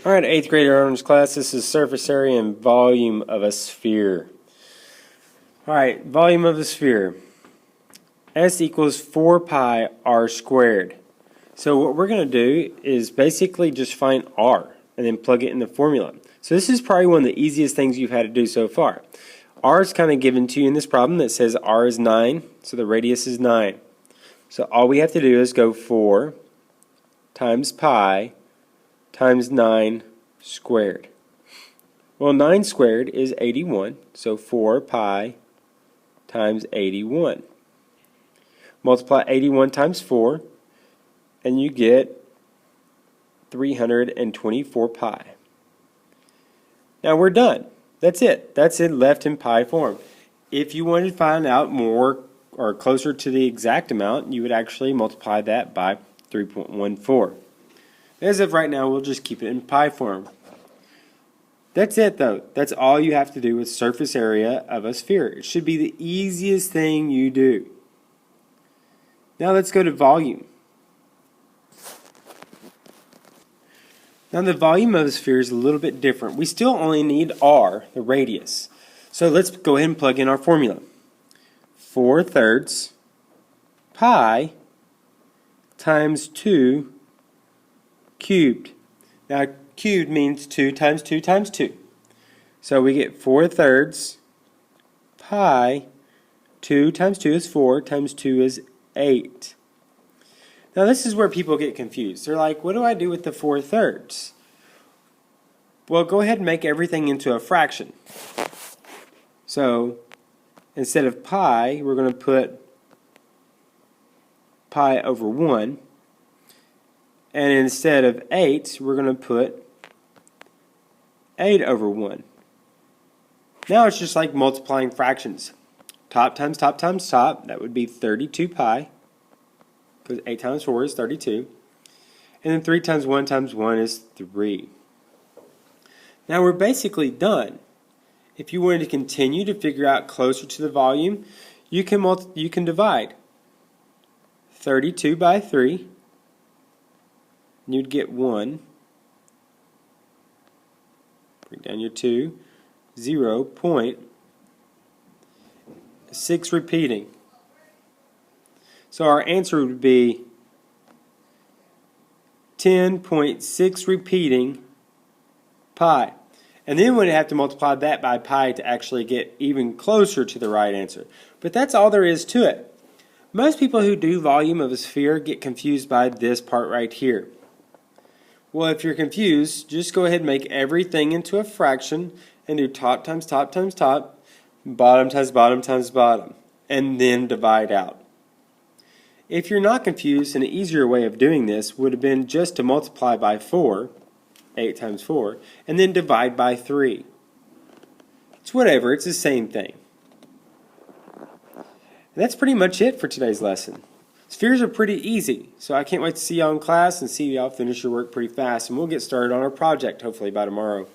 Alright, 8th grade honors class, this is surface area and volume of a sphere. Alright, volume of a sphere. S equals 4 pi r squared. So what we're going to do is basically just find r and then plug it in the formula. So this is probably one of the easiest things you've had to do so far. R is kind of given to you in this problem that says r is 9, so the radius is 9. So all we have to do is go 4 times pi times 9 squared. Well, 9 squared is 81, so 4 pi times 81. Multiply 81 times 4, and you get 324 pi. Now we're done. That's it. That's it left in pi form. If you wanted to find out more or closer to the exact amount, you would actually multiply that by 3.14. As of right now, we'll just keep it in pi form. That's it though. That's all you have to do with surface area of a sphere. It should be the easiest thing you do. Now let's go to volume. Now the volume of a sphere is a little bit different. We still only need r, the radius. So let's go ahead and plug in our formula. 4/3 pi times 2 cubed. Now cubed means 2 times 2 times 2. So we get 4/3 pi, 2 times 2 is 4, times 2 is 8. Now this is where people get confused. They're like, what do I do with the 4/3? Well, go ahead and make everything into a fraction. So instead of pi, we're going to put pi over 1. And instead of 8, we're going to put 8 over 1. Now it's just like multiplying fractions. Top times top times top, that would be 32 pi. Because 8 times 4 is 32. And then 3 times 1 is 3. Now we're basically done. If you wanted to continue to figure out closer to the volume, you can divide 32 by 3. You'd get 1. Bring down your 2. 0.6 repeating. So our answer would be 10.6 repeating pi. And then we'd have to multiply that by pi to actually get even closer to the right answer. But that's all there is to it. Most people who do volume of a sphere get confused by this part right here. Well, if you're confused, just go ahead and make everything into a fraction and do top times top times top, bottom times bottom times bottom, and then divide out. If you're not confused, an easier way of doing this would have been just to multiply by 4, 8 times 4, and then divide by 3. It's whatever, it's the same thing. And that's pretty much it for today's lesson. Spheres are pretty easy, so I can't wait to see y'all in class and see y'all finish your work pretty fast, and we'll get started on our project hopefully by tomorrow.